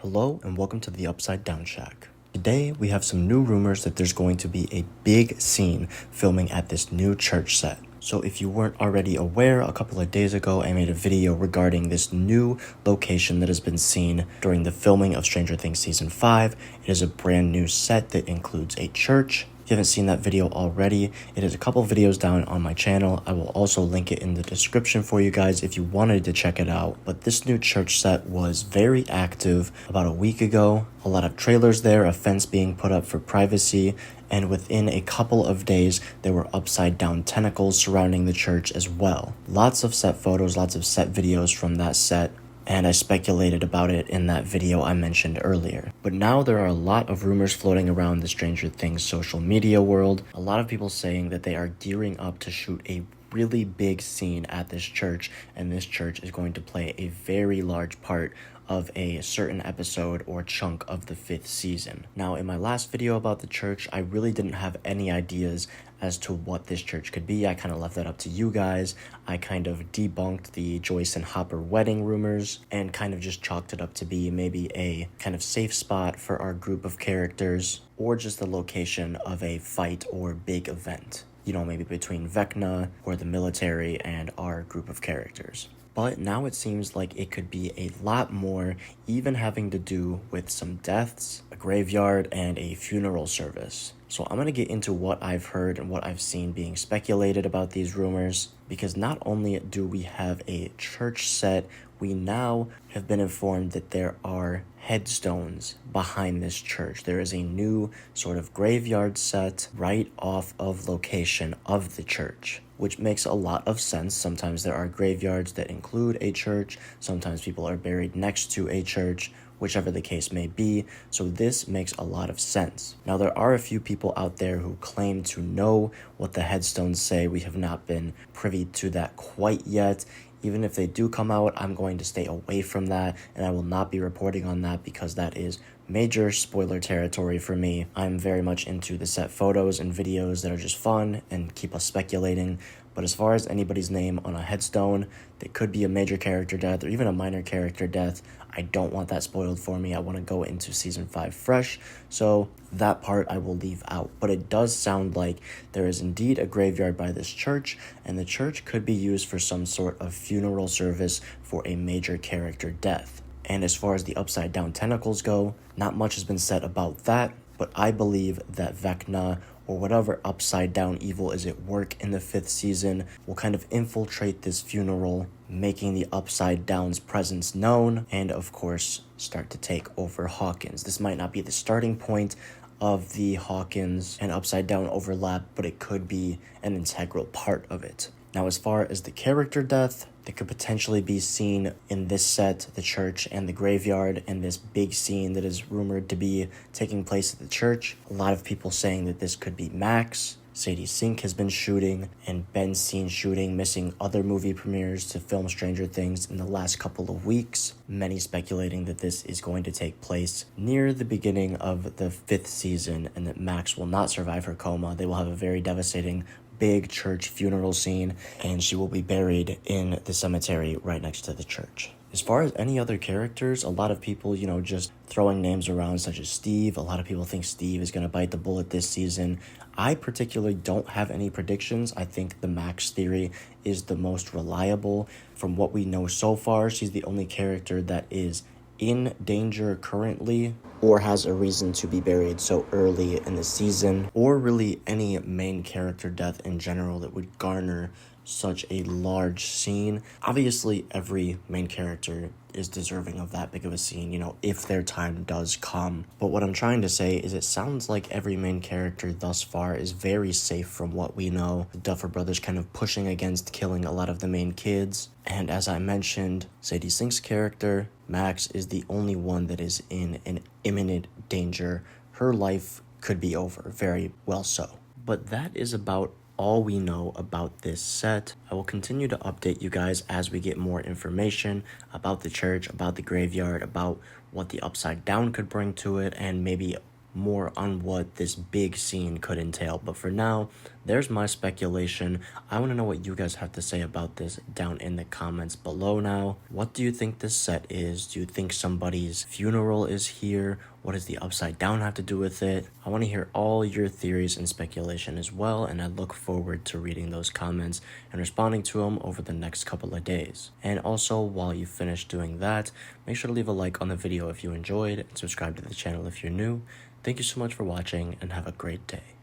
Hello and welcome to the Upside Down Shack. Today we have some new rumors that there's going to be a big scene filming at this new church set. So if you weren't already aware, a couple of days ago I made a video regarding this new location that has been seen during the filming of Stranger Things Season 5. It is a brand new set that includes a church. If you haven't seen that video already, it is a couple videos down on my channel. I will also link it in the description for you guys if you wanted to check it out. But this new church set was very active about a week ago. A lot of trailers there, a fence being put up for privacy, and within a couple of days, there were upside down tentacles surrounding the church as well. Lots of set photos, lots of set videos from that set, and I speculated about it in that video I mentioned earlier. But now there are a lot of rumors floating around the Stranger Things social media world. A lot of people saying that they are gearing up to shoot a really big scene at this church, and this church is going to play a very large part of a certain episode or chunk of the 5th season. Now, in my last video about the church, I really didn't have any ideas as to what this church could be. I kind of left that up to you guys. I kind of debunked the Joyce and Hopper wedding rumors and kind of just chalked it up to be maybe a kind of safe spot for our group of characters, or just the location of a fight or big event. You know, maybe between Vecna or the military and our group of characters. But now it seems like it could be a lot more, even having to do with some deaths, a graveyard, and a funeral service. So I'm going to get into what I've heard and what I've seen being speculated about these rumors, because not only do we have a church set, we now have been informed that there are headstones behind this church. There is a new sort of graveyard set right off of location of the church, which makes a lot of sense. Sometimes there are graveyards that include a church. Sometimes people are buried next to a church, whichever the case may be. So this makes a lot of sense. Now, there are a few people out there who claim to know what the headstones say. We have not been privy to that quite yet. Even if they do come out, I'm going to stay away from that, and I will not be reporting on that because that is major spoiler territory for me. I'm very much into the set photos and videos that are just fun and keep us speculating. But as far as anybody's name on a headstone, that could be a major character death or even a minor character death, I don't want that spoiled for me. I want to go into Season 5 fresh, so that part I will leave out. But it does sound like there is indeed a graveyard by this church, and the church could be used for some sort of funeral service for a major character death. And as far as the upside down tentacles go, not much has been said about that, but I believe that Vecna, or whatever upside down evil is at work in the 5th season, will kind of infiltrate this funeral, making the upside down's presence known, and of course start to take over Hawkins. This might not be the starting point of the Hawkins and upside down overlap, but it could be an integral part of it. Now, as far as the character death that could potentially be seen in this set, the church and the graveyard, and this big scene that is rumored to be taking place at the church, a lot of people saying that this could be Max. Sadie Sink has been shooting, and Ben's seen shooting, missing other movie premieres to film Stranger Things in the last couple of weeks. Many speculating that this is going to take place near the beginning of the 5th season, and that Max will not survive her coma. They will have a very devastating big church funeral scene, and she will be buried in the cemetery right next to the church. As far as any other characters, a lot of people, just throwing names around, such as Steve. A lot of people think Steve is going to bite the bullet this season. I particularly don't have any predictions. I think the Max theory is the most reliable. From what we know so far, she's the only character that is in danger currently, or has a reason to be buried so early in the season, or really any main character death in general that would garner such a large scene. Obviously, every main character is deserving of that big of a scene, if their time does come. But what I'm trying to say is it sounds like every main character thus far is very safe from what we know. The Duffer Brothers kind of pushing against killing a lot of the main kids. And as I mentioned, Sadie Sink's character, Max, is the only one that is in an imminent danger. Her life could be over, very well so. But that is about all we know about this set. I will continue to update you guys as we get more information about the church, about the graveyard, about what the upside down could bring to it, and maybe more on what this big scene could entail. But for now, there's my speculation. I want to know what you guys have to say about this down in the comments below now. What do you think this set is? Do you think somebody's funeral is here? What does the upside down have to do with it? I want to hear all your theories and speculation as well, and I look forward to reading those comments and responding to them over the next couple of days. And also, while you finish doing that, make sure to leave a like on the video if you enjoyed and subscribe to the channel if you're new. Thank you so much for watching and have a great day.